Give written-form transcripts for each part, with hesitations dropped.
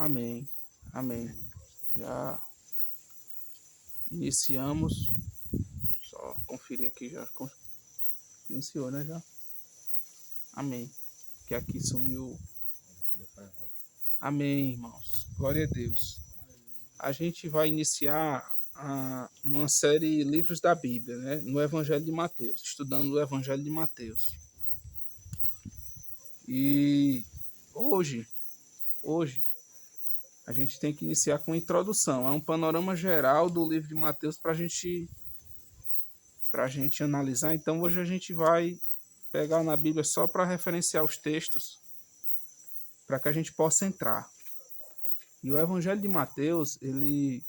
Amém. Amém. Já iniciamos. Só conferir aqui já. Iniciou, né? Já. Amém. Que aqui sumiu. Amém, irmãos. Glória a Deus. A gente vai iniciar uma série livros da Bíblia, né? No Evangelho de Mateus, estudando o Evangelho de Mateus. E hoje a gente tem que iniciar com a introdução. É um panorama geral do livro de Mateus para a gente analisar. Então hoje a gente vai pegar na Bíblia só para referenciar os textos, para que a gente possa entrar. E o Evangelho de Mateus, ele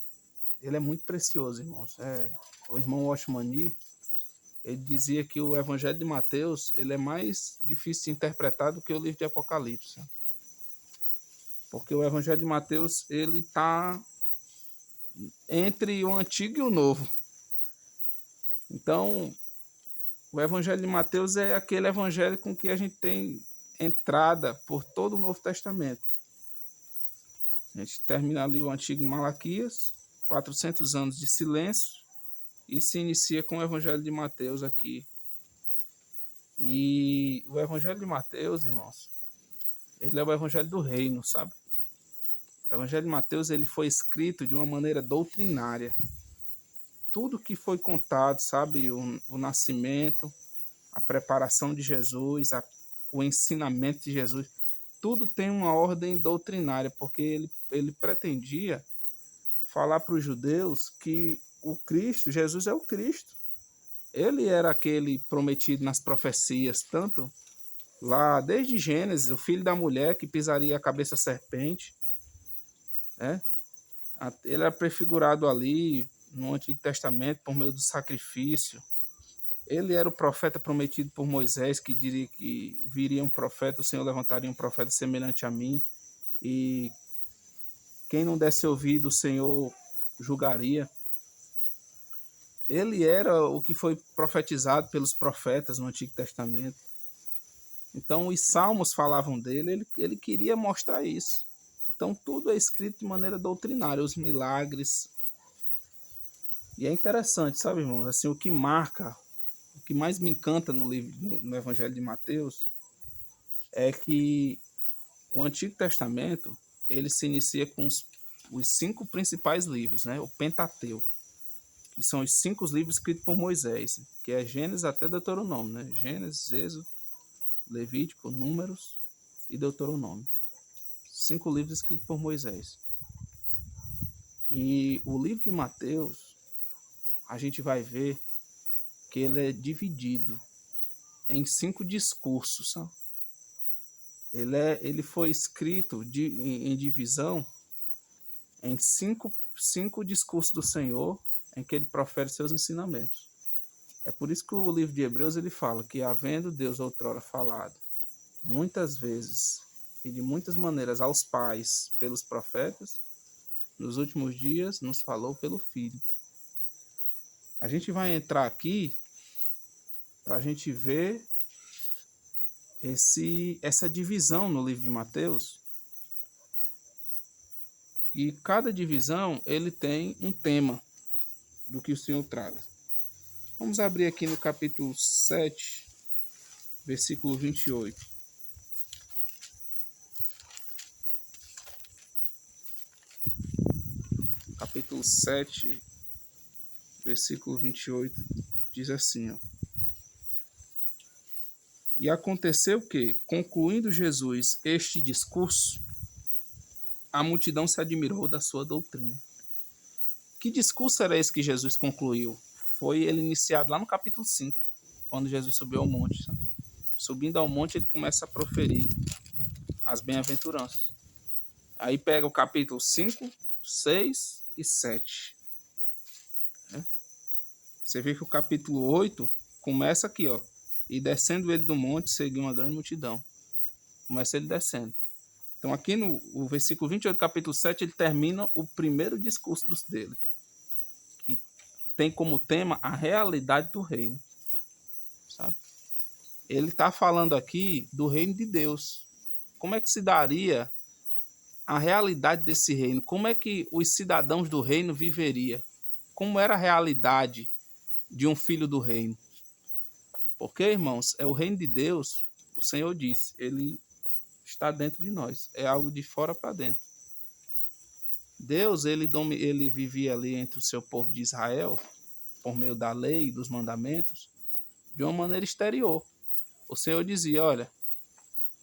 é muito precioso, irmãos. O irmão Watchman Nee, ele dizia que o Evangelho de Mateus ele é mais difícil de interpretar do que o livro de Apocalipse. Porque o Evangelho de Mateus ele está entre o Antigo e o Novo. Então, o Evangelho de Mateus é aquele evangelho com que a gente tem entrada por todo o Novo Testamento. A gente termina ali o Antigo Malaquias, 400 anos de silêncio, e se inicia com o Evangelho de Mateus aqui. E o Evangelho de Mateus, irmãos, ele é o Evangelho do Reino, sabe? O Evangelho de Mateus ele foi escrito de uma maneira doutrinária. Tudo que foi contado, sabe? O nascimento, a preparação de Jesus, o ensinamento de Jesus, tudo tem uma ordem doutrinária, porque ele pretendia falar para os judeus que o Cristo, Jesus é o Cristo. Ele era aquele prometido nas profecias, tanto lá desde Gênesis, o filho da mulher que pisaria a cabeça da serpente, né? Ele era prefigurado ali no Antigo Testamento por meio do sacrifício. Ele era o profeta prometido por Moisés, que diria que viria um profeta, o Senhor levantaria um profeta semelhante a mim, e quem não desse ouvido, o Senhor julgaria. Ele era o que foi profetizado pelos profetas no Antigo Testamento. Então, os salmos falavam dele, ele queria mostrar isso. Então, tudo é escrito de maneira doutrinária, os milagres. E é interessante, sabe, irmãos? Assim, o que mais me encanta no Evangelho de Mateus é que o Antigo Testamento ele se inicia com os 5 principais livros, né? O Pentateuco, que são os 5 livros escritos por Moisés, que é Gênesis até Deuteronômio, né? Gênesis, Êxodo, Levítico, Números e Deuteronômio. 5 livros escritos por Moisés. E o livro de Mateus, a gente vai ver que ele é dividido em 5 discursos, sabe? Ele foi escrito em divisão em 5 discursos do Senhor em que ele profere seus ensinamentos. É por isso que o livro de Hebreus ele fala que, havendo Deus outrora falado muitas vezes e de muitas maneiras aos pais pelos profetas, nos últimos dias nos falou pelo Filho. A gente vai entrar aqui para a gente ver essa divisão no livro de Mateus. E cada divisão ele tem um tema do que o Senhor trata. Vamos abrir aqui no capítulo 7, versículo 28. Capítulo 7, versículo 28, diz assim, ó. E aconteceu que, concluindo Jesus este discurso, a multidão se admirou da sua doutrina. Que discurso era esse que Jesus concluiu? Foi ele iniciado lá no capítulo 5, quando Jesus subiu ao monte. Sabe? Subindo ao monte, ele começa a proferir as bem-aventuranças. Aí pega o capítulo 5, 6 e 7. Você vê que o capítulo 8 começa aqui, ó. E descendo ele do monte, seguiu uma grande multidão. Começa ele descendo. Então aqui no versículo 28 do capítulo 7, ele termina o primeiro discurso dele, que tem como tema a realidade do reino. Sabe? Ele está falando aqui do reino de Deus. Como é que se daria a realidade desse reino, como é que os cidadãos do reino viveriam, como era a realidade de um filho do reino. Porque, irmãos, é o reino de Deus, o Senhor disse, ele está dentro de nós, é algo de fora para dentro. Deus, ele vivia ali entre o seu povo de Israel, por meio da lei e dos mandamentos, de uma maneira exterior. O Senhor dizia, olha,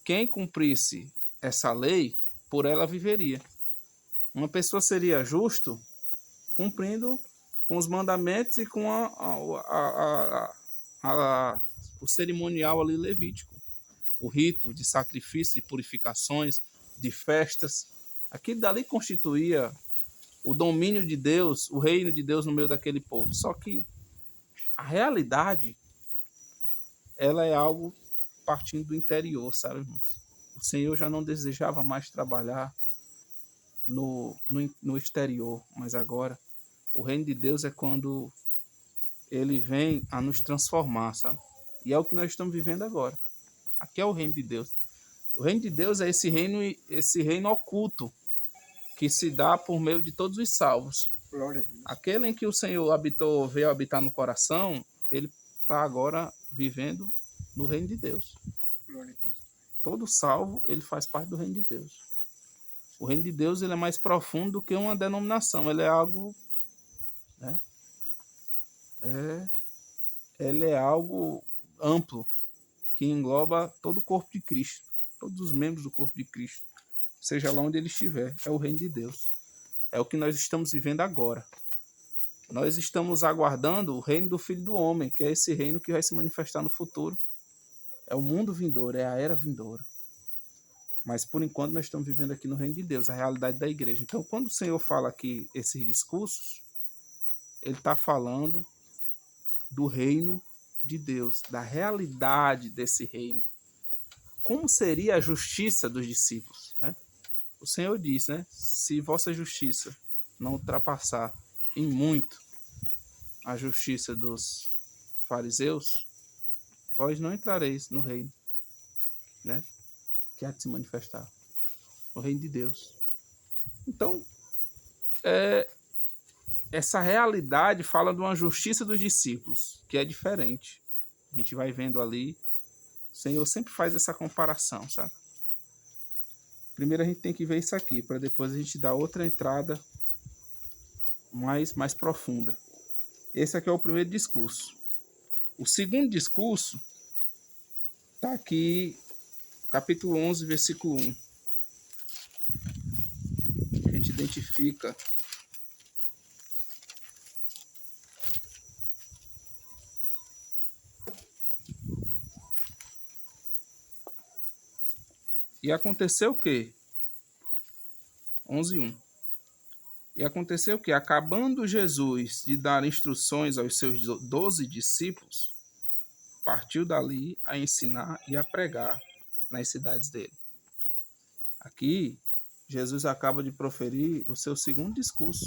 quem cumprisse essa lei, por ela viveria. Uma pessoa seria justo cumprindo com os mandamentos e com o cerimonial ali levítico. O rito de sacrifício, de purificações, de festas. Aquilo dali constituía o domínio de Deus, o reino de Deus no meio daquele povo. Só que a realidade, ela é algo partindo do interior, sabe, irmãos? O Senhor já não desejava mais trabalhar no exterior, mas agora o reino de Deus é quando ele vem a nos transformar, sabe? E é o que nós estamos vivendo agora. Aqui é o reino de Deus. O reino de Deus é esse reino oculto que se dá por meio de todos os salvos. Glória a Deus. Aquele em que o Senhor veio habitar no coração, ele está agora vivendo no reino de Deus. Glória a Deus. Todo salvo, ele faz parte do reino de Deus. O reino de Deus, ele é mais profundo do que uma denominação. Ele é algo, né? Ele é algo amplo, que engloba todo o corpo de Cristo, todos os membros do corpo de Cristo, seja lá onde ele estiver. É o reino de Deus. É o que nós estamos vivendo agora. Nós estamos aguardando o reino do Filho do Homem, que é esse reino que vai se manifestar no futuro. É o mundo vindouro, é a era vindoura. Mas, por enquanto, nós estamos vivendo aqui no reino de Deus, a realidade da igreja. Então, quando o Senhor fala aqui esses discursos, ele está falando do reino de Deus, da realidade desse reino. Como seria a justiça dos discípulos, né? O Senhor diz, né? Se vossa justiça não ultrapassar em muito a justiça dos fariseus, vós não entrareis no reino, né? Que há de se manifestar, o reino de Deus. Então, essa realidade fala de uma justiça dos discípulos, que é diferente. A gente vai vendo ali, o Senhor sempre faz essa comparação, sabe? Primeiro a gente tem que ver isso aqui, para depois a gente dar outra entrada mais profunda. Esse aqui é o primeiro discurso. O segundo discurso está aqui, capítulo 11, versículo 1. A gente identifica e aconteceu o quê? 11:1. E aconteceu o quê? Acabando Jesus de dar instruções aos seus 12 discípulos, partiu dali a ensinar e a pregar nas cidades dele. Aqui, Jesus acaba de proferir o seu segundo discurso,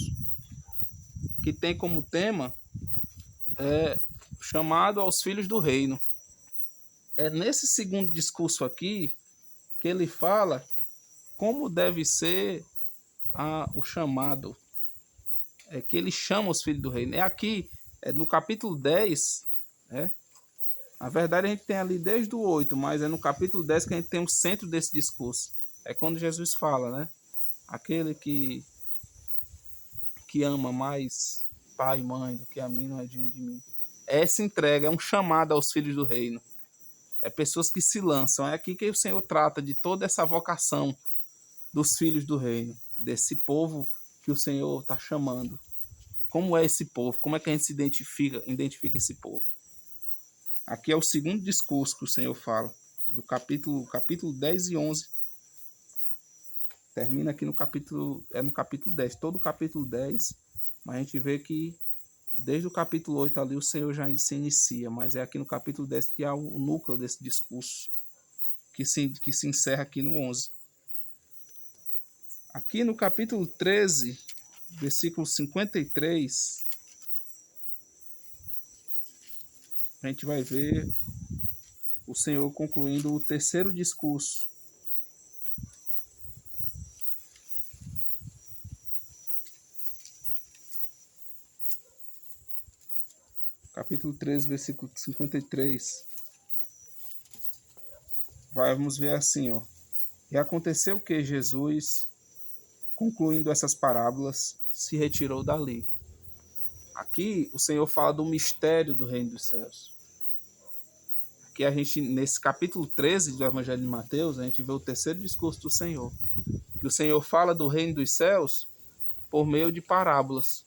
que tem como tema chamado aos filhos do reino. É nesse segundo discurso aqui que ele fala como deve ser o chamado, que ele chama os filhos do reino. É aqui, no capítulo 10, né? Na verdade a gente tem ali desde o 8, mas é no capítulo 10 que a gente tem o centro desse discurso. É quando Jesus fala, né? Aquele que ama mais pai e mãe do que a mim não é digno de mim. Essa entrega é um chamado aos filhos do reino. É pessoas que se lançam. É aqui que o Senhor trata de toda essa vocação dos filhos do reino, desse povo que o Senhor está chamando. Como é esse povo? Como é que a gente se identifica esse povo? Aqui é o segundo discurso que o Senhor fala, do capítulo 10 e 11. Termina aqui no capítulo 10, todo o capítulo 10, mas a gente vê que desde o capítulo 8 ali o Senhor já se inicia, mas é aqui no capítulo 10 que há o núcleo desse discurso, que se encerra aqui no 11. Aqui no capítulo 13, versículo 53, a gente vai ver o Senhor concluindo o terceiro discurso. capítulo 13, versículo 53. Vamos ver assim, ó. E aconteceu que Jesus, concluindo essas parábolas, se retirou dali. Aqui o Senhor fala do mistério do reino dos céus. Aqui a gente, nesse capítulo 13 do Evangelho de Mateus, a gente vê o terceiro discurso do Senhor. Que o Senhor fala do reino dos céus por meio de parábolas.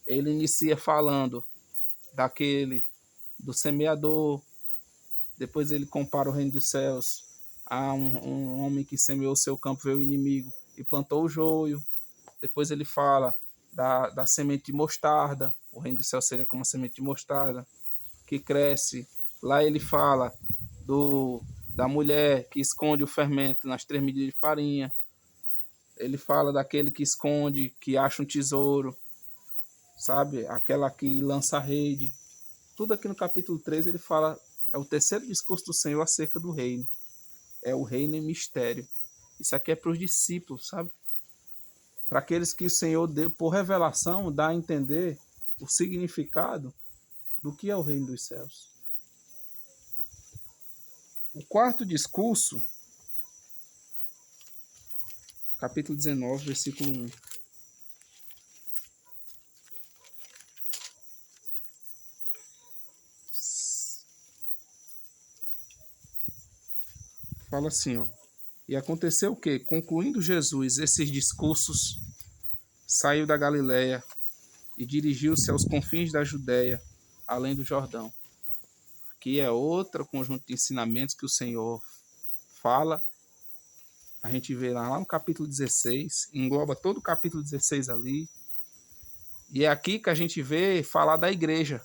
Ele inicia falando do semeador, depois ele compara o reino dos céus a um homem que semeou seu campo, veio o inimigo e plantou o joio. Depois ele fala da semente de mostarda, o reino dos céus seria como uma semente de mostarda, que cresce. Lá ele fala da mulher que esconde o fermento nas 3 medidas de farinha. Ele fala daquele que esconde, que acha um tesouro, sabe? Aquela que lança a rede. Tudo aqui no capítulo 3 ele fala, é o terceiro discurso do Senhor acerca do reino. É o reino em mistério. Isso aqui é para os discípulos, sabe? Para aqueles que o Senhor deu por revelação, dá a entender o significado do que é o reino dos céus. O quarto discurso, capítulo 19, versículo 1. Fala assim, ó. E aconteceu o quê? Concluindo Jesus esses discursos, saiu da Galileia e dirigiu-se aos confins da Judéia, além do Jordão. Aqui é outro conjunto de ensinamentos que o Senhor fala. A gente vê lá no capítulo 16, engloba todo o capítulo 16 ali. E é aqui que a gente vê falar da igreja.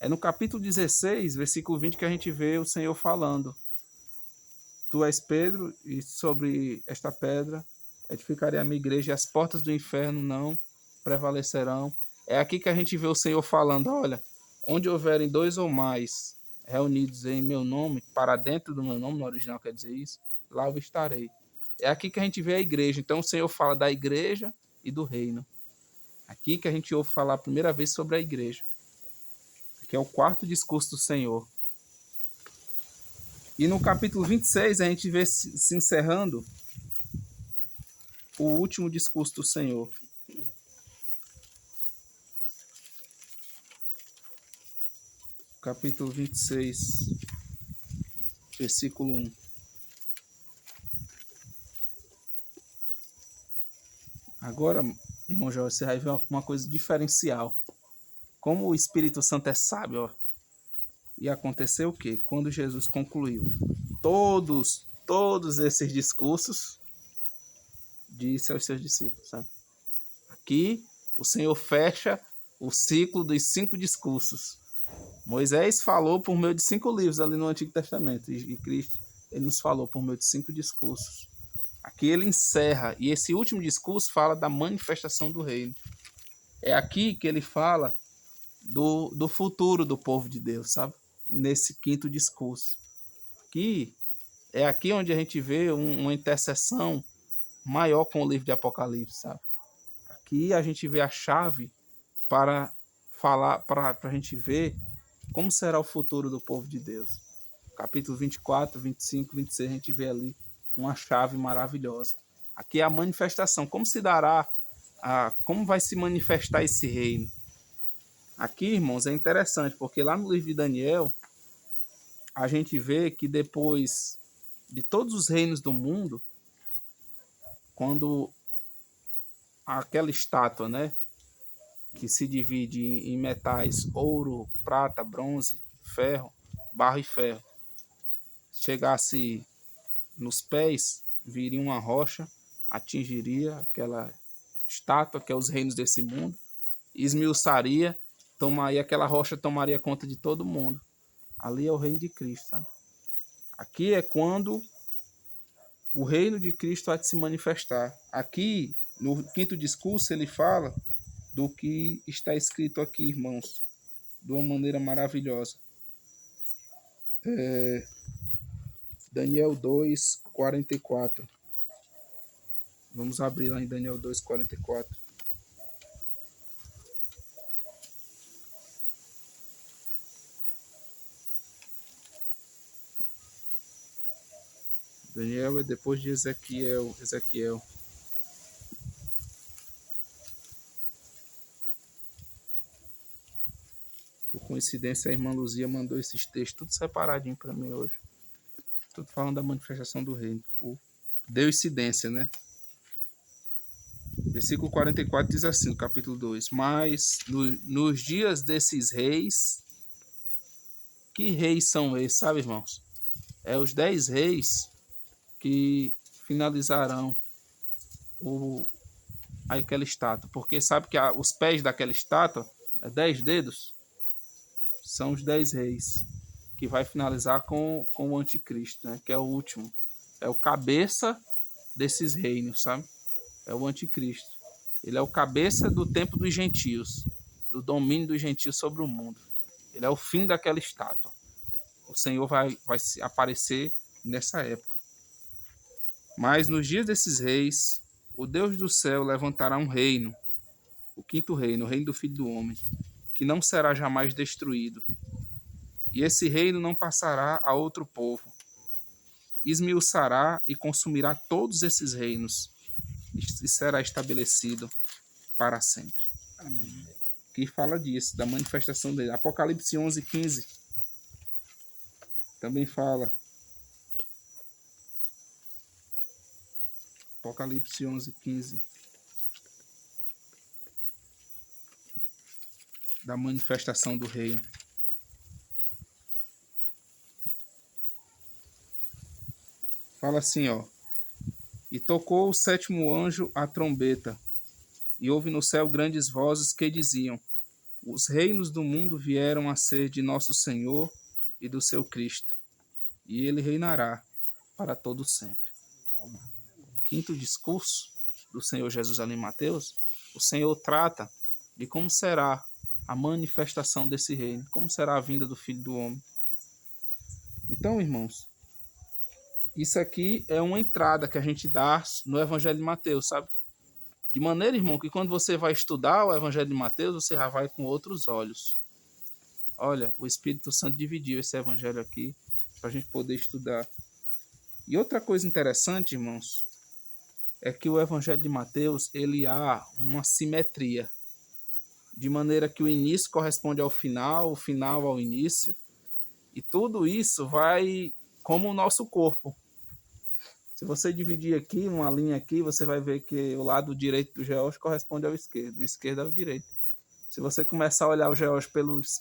É no capítulo 16, versículo 20, que a gente vê o Senhor falando. Tu és Pedro, e sobre esta pedra edificarei a minha igreja, e as portas do inferno não prevalecerão. É aqui que a gente vê o Senhor falando, olha, onde houverem 2 ou mais reunidos em meu nome, para dentro do meu nome, no original quer dizer isso, lá eu estarei. É aqui que a gente vê a igreja. Então o Senhor fala da igreja e do reino. Aqui que a gente ouve falar a primeira vez sobre a igreja. Que é o quarto discurso do Senhor. E no capítulo 26 a gente vê se encerrando o último discurso do Senhor. Capítulo 26, versículo 1. Agora, irmão Jorge, você vai ver uma coisa diferencial. Como o Espírito Santo é sábio, ó. E aconteceu o quê? Quando Jesus concluiu todos esses discursos, disse aos seus discípulos, sabe? Aqui o Senhor fecha o ciclo dos 5 discursos. Moisés falou por meio de 5 livros ali no Antigo Testamento, e Cristo ele nos falou por meio de 5 discursos. Aqui ele encerra, e esse último discurso fala da manifestação do reino. É aqui que ele fala do futuro do povo de Deus, sabe? Nesse quinto discurso. É aqui onde a gente vê uma interseção maior com o livro de Apocalipse, sabe? Aqui a gente vê a chave para falar, para a gente ver como será o futuro do povo de Deus. Capítulo 24, 25, 26, a gente vê ali uma chave maravilhosa. Aqui é a manifestação, como se dará, como vai se manifestar esse reino. Aqui, irmãos, é interessante, porque lá no livro de Daniel, a gente vê que depois de todos os reinos do mundo, quando aquela estátua, né, que se divide em metais ouro, prata, bronze, ferro, barro e ferro, chegasse nos pés, viria uma rocha, atingiria aquela estátua, que é os reinos desse mundo, esmiuçaria, e aquela rocha tomaria conta de todo mundo. Ali é o reino de Cristo, sabe? Aqui é quando o reino de Cristo há de se manifestar. Aqui, no quinto discurso, ele fala do que está escrito aqui, irmãos, de uma maneira maravilhosa. Daniel 2, 44. Vamos abrir lá em Daniel 2, 44. Daniel é depois de Ezequiel. Por coincidência, a irmã Luzia mandou esses textos tudo separadinho para mim hoje. Tudo falando da manifestação do reino. Deu incidência, né? Versículo 44 diz assim, no capítulo 2. Mas nos dias desses reis, que reis são esses, sabe, irmãos? É os 10 reis que finalizarão aquela estátua. Porque sabe que os pés daquela estátua, 10 dedos, são os 10 reis, que vai finalizar com o anticristo, né? Que é o último. É o cabeça desses reinos, sabe? É o anticristo. Ele é o cabeça do tempo dos gentios, do domínio dos gentios sobre o mundo. Ele é o fim daquela estátua. O Senhor vai aparecer nessa época. Mas nos dias desses reis, o Deus do céu levantará um reino, o quinto reino, o reino do Filho do Homem, que não será jamais destruído. E esse reino não passará a outro povo. Esmiuçará e consumirá todos esses reinos, e será estabelecido para sempre. Amém. Que fala disso, da manifestação dele. Apocalipse 11:15 também fala. Apocalipse 11:15 da manifestação do reino. Fala assim, ó. E tocou o sétimo anjo a trombeta, e houve no céu grandes vozes que diziam: os reinos do mundo vieram a ser de nosso Senhor e do seu Cristo, e ele reinará para todo sempre. O quinto discurso do Senhor Jesus ali em Mateus, o Senhor trata de como será a manifestação desse reino, como será a vinda do Filho do Homem. Então, irmãos, isso aqui é uma entrada que a gente dá no Evangelho de Mateus, sabe? De maneira, irmão, que quando você vai estudar o Evangelho de Mateus, você já vai com outros olhos. Olha, o Espírito Santo dividiu esse Evangelho aqui para a gente poder estudar. E outra coisa interessante, irmãos, é que o Evangelho de Mateus, ele há uma simetria. De maneira que o início corresponde ao final, o final ao início. E tudo isso vai como o nosso corpo. Se você dividir aqui, uma linha aqui, você vai ver que o lado direito do geómetro corresponde ao esquerdo, o esquerdo ao direito. Se você começar a olhar o geómetro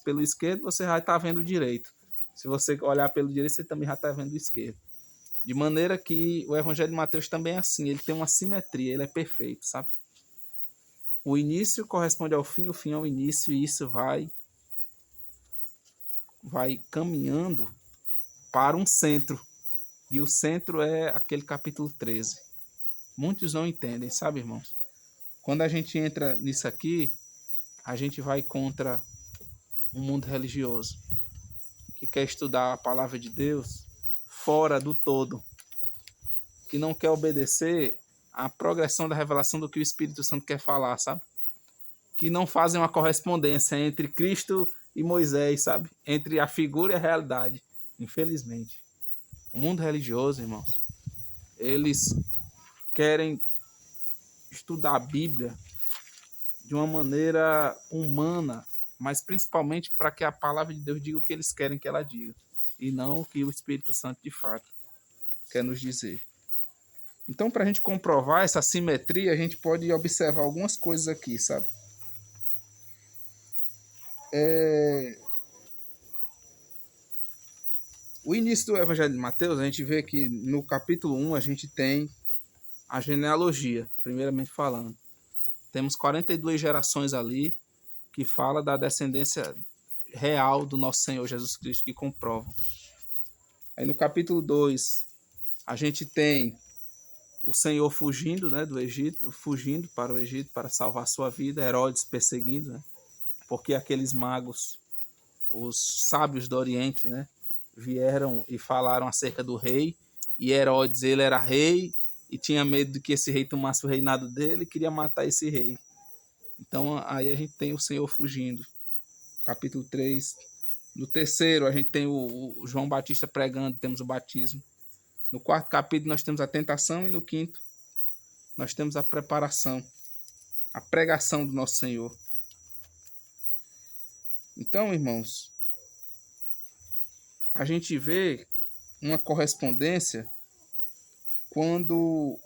pelo esquerdo, você já está vendo o direito. Se você olhar pelo direito, você também já está vendo o esquerdo. De maneira que o Evangelho de Mateus também é assim, ele tem uma simetria, ele é perfeito, sabe? O início corresponde ao fim, o fim ao início, e isso vai caminhando para um centro. E o centro é aquele capítulo 13. Muitos não entendem, sabe, irmãos? Quando a gente entra nisso aqui, a gente vai contra um mundo religioso que quer estudar a palavra de Deus fora do todo, que não quer obedecer à progressão da revelação do que o Espírito Santo quer falar, sabe? Que não fazem uma correspondência entre Cristo e Moisés, sabe? Entre a figura e a realidade, infelizmente. O mundo religioso, irmãos, eles querem estudar a Bíblia de uma maneira humana, mas principalmente para que a palavra de Deus diga o que eles querem que ela diga, e não o que o Espírito Santo de fato quer nos dizer. Então, para a gente comprovar essa simetria, a gente pode observar algumas coisas aqui, sabe? O início do Evangelho de Mateus, a gente vê que no capítulo 1 a gente tem a genealogia, primeiramente falando. Temos 42 gerações ali que fala da descendência real do nosso Senhor Jesus Cristo, que comprovam. Aí no capítulo 2, a gente tem o Senhor fugindo, né, do Egito, fugindo para o Egito para salvar sua vida, Herodes perseguindo, né, porque aqueles magos, os sábios do Oriente, né, vieram e falaram acerca do rei, e Herodes, ele era rei e tinha medo de que esse rei tomasse o reinado dele e queria matar esse rei. Então aí a gente tem o Senhor fugindo. Capítulo 3. No terceiro a gente tem o João Batista pregando, temos o batismo. No quarto capítulo nós temos a tentação e no quinto nós temos a preparação, a pregação do nosso Senhor. Então, irmãos, a gente vê uma correspondência quando,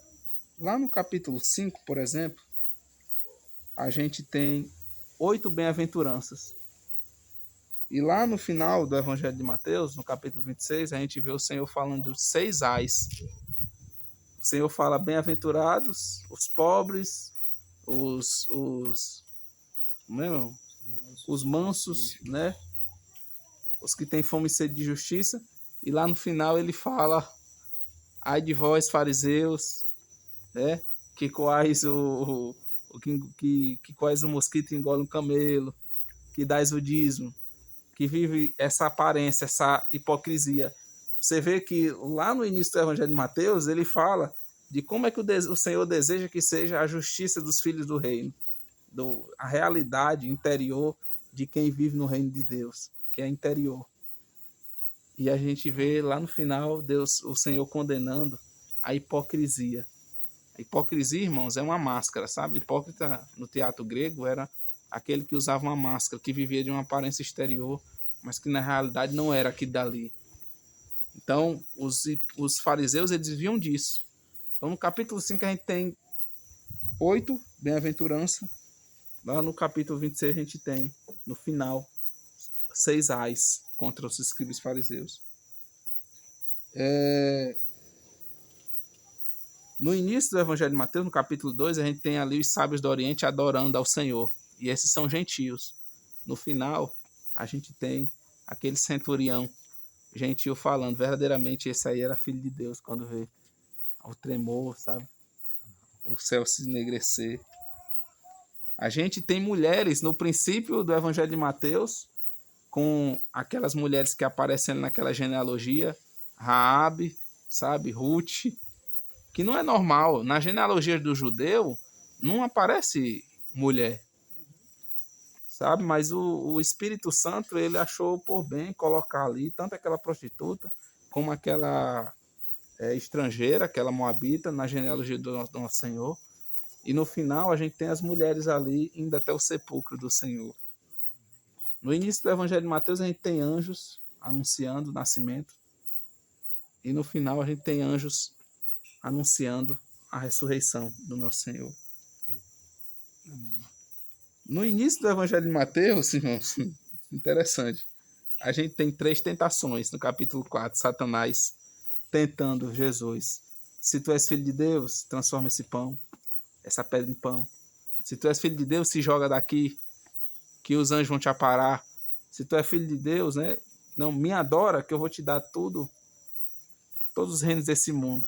lá no capítulo 5, por exemplo, a gente tem 8 bem-aventuranças. E lá no final do Evangelho de Mateus, no capítulo 26, a gente vê o Senhor falando de 6 ais. O Senhor fala bem-aventurados, os pobres, os mansos, né? Os que têm fome e sede de justiça. E lá no final ele fala: ai de vós, fariseus, né? Que coais que coais o mosquito e engole um camelo, que dais o dízimo, que vive essa aparência, essa hipocrisia. Você vê que lá no início do Evangelho de Mateus, ele fala de como é que o Senhor deseja que seja a justiça dos filhos do reino, a realidade interior de quem vive no reino de Deus, que é interior. E a gente vê lá no final Deus, o Senhor condenando a hipocrisia. A hipocrisia, irmãos, é uma máscara, sabe? Hipócrita no teatro grego era aquele que usava uma máscara, que vivia de uma aparência exterior, mas que na realidade não era aquilo dali. Então, os fariseus, eles viviam disso. Então, no capítulo 5, a gente tem 8 bem-aventuranças. Lá no capítulo 26, a gente tem, no final, 6 ais contra os escribas fariseus. No início do Evangelho de Mateus, no capítulo 2, a gente tem ali os sábios do Oriente adorando ao Senhor. E esses são gentios. No final, a gente tem aquele centurião gentil falando, verdadeiramente esse aí era filho de Deus, quando vê o tremor, sabe? O céu se enegrecer. A gente tem mulheres no princípio do Evangelho de Mateus, com aquelas mulheres que aparecem naquela genealogia, Raabe, sabe? Ruth, que não é normal. Na genealogia do judeu, não aparece mulher, sabe? Mas o Espírito Santo, ele achou por bem colocar ali tanto aquela prostituta como aquela estrangeira, aquela moabita, na genealogia do nosso Senhor. E no final a gente tem as mulheres ali indo até o sepulcro do Senhor. No início do Evangelho de Mateus a gente tem anjos anunciando o nascimento. E no final a gente tem anjos anunciando a ressurreição do nosso Senhor. No início do Evangelho de Mateus, irmãos, interessante, a gente tem 3 tentações. No capítulo 4, Satanás tentando Jesus. Se tu és filho de Deus, transforma essa pedra em pão. Se tu és filho de Deus, se joga daqui, que os anjos vão te aparar. Se tu és filho de Deus, né? Não, me adora, que eu vou te dar tudo, todos os reinos desse mundo.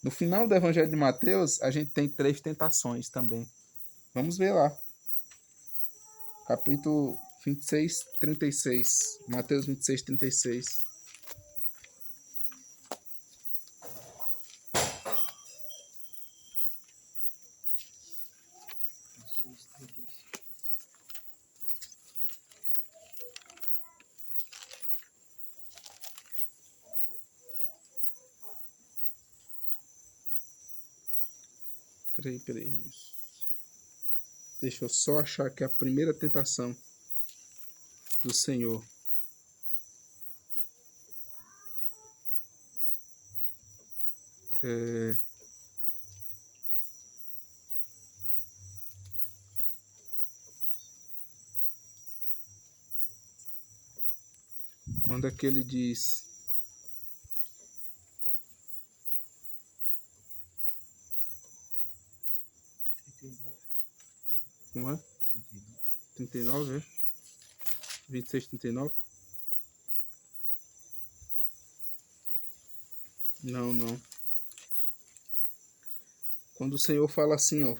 No final do Evangelho de Mateus, a gente tem 3 tentações também. Vamos ver lá. Capítulo 26, 36. Mateus 26, 36. Peraí, irmãos. Deixa eu só achar aqui a primeira tentação do Senhor. Quando é que ele diz... Como é? 39, é? 26, 39? Não. Quando o Senhor fala assim, ó.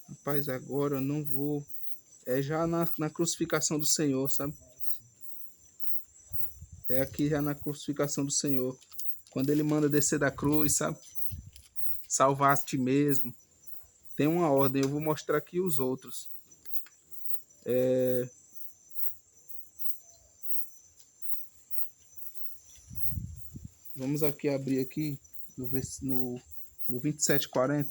Rapaz, agora eu não vou... É já na crucificação do Senhor, sabe? É aqui já na crucificação do Senhor. Quando ele manda descer da cruz, sabe? Salvar a ti mesmo. Tem uma ordem, eu vou mostrar aqui os outros. Vamos aqui abrir aqui no 27:40.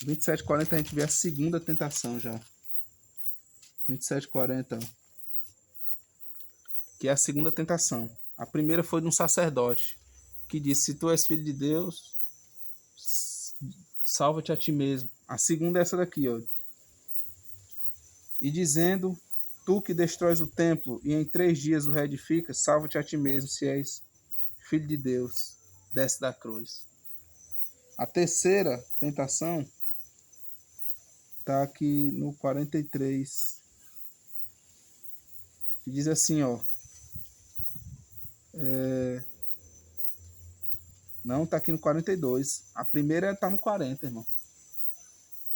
27:40 a gente vê a segunda tentação já. 27:40, que é a segunda tentação. A primeira foi de um sacerdote, que disse: se tu és filho de Deus, salva-te a ti mesmo. A segunda é essa daqui, ó. E dizendo: tu que destróis o templo e em 3 dias o reedificas, salva-te a ti mesmo, se és filho de Deus, desce da cruz. A terceira tentação está aqui no 43, que diz assim, ó. Não, está aqui no 42. A primeira está no 40, irmão.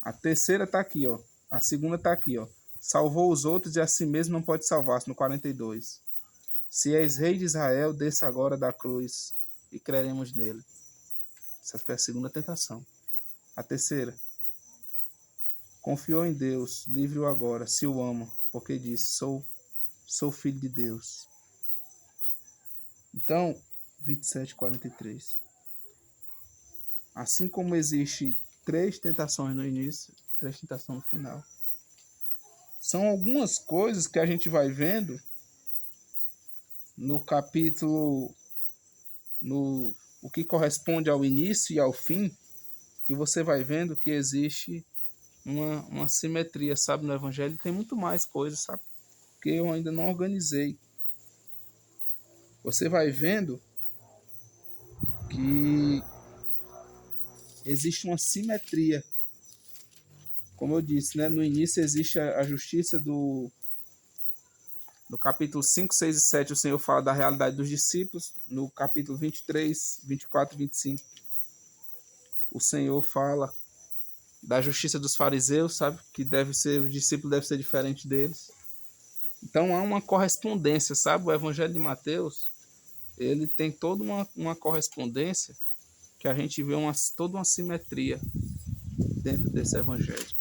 A terceira está aqui, ó. A segunda está aqui, ó. Salvou os outros e a si mesmo não pode salvar-se, no 42. Se és rei de Israel, desça agora da cruz e creremos nele. Essa foi a segunda tentação. A terceira: confiou em Deus, livre-o agora, se o ama, porque disse: sou filho de Deus. Então, 27:43. Assim como existe 3 tentações no início, 3 tentações no final, são algumas coisas que a gente vai vendo no capítulo, o que corresponde ao início e ao fim, que você vai vendo que existe uma simetria, sabe? No Evangelho tem muito mais coisas, sabe? Que eu ainda não organizei. Você vai vendo que existe uma simetria. Como eu disse, né? No início existe a justiça do capítulo 5, 6 e 7, o Senhor fala da realidade dos discípulos. No capítulo 23, 24 e 25, o Senhor fala da justiça dos fariseus, sabe? Que o discípulo deve ser diferente deles. Então há uma correspondência, sabe? O Evangelho de Mateus, ele tem toda uma correspondência, que a gente vê toda uma simetria dentro desse Evangelho.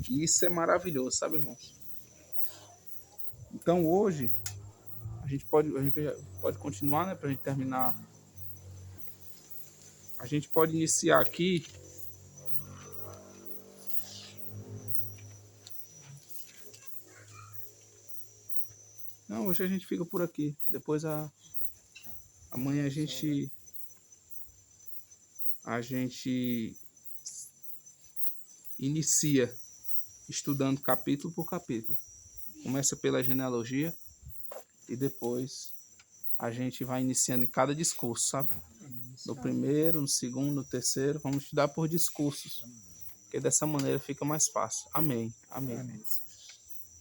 E isso é maravilhoso, sabe, irmãos? Então hoje, a gente pode continuar, né? Para a gente terminar. A gente pode iniciar aqui. Não, hoje a gente fica por aqui. Depois amanhã a gente inicia estudando capítulo por capítulo. Começa pela genealogia e depois a gente vai iniciando em cada discurso, sabe? No primeiro, no segundo, no terceiro, vamos estudar por discursos, porque dessa maneira fica mais fácil. Amém. Amém.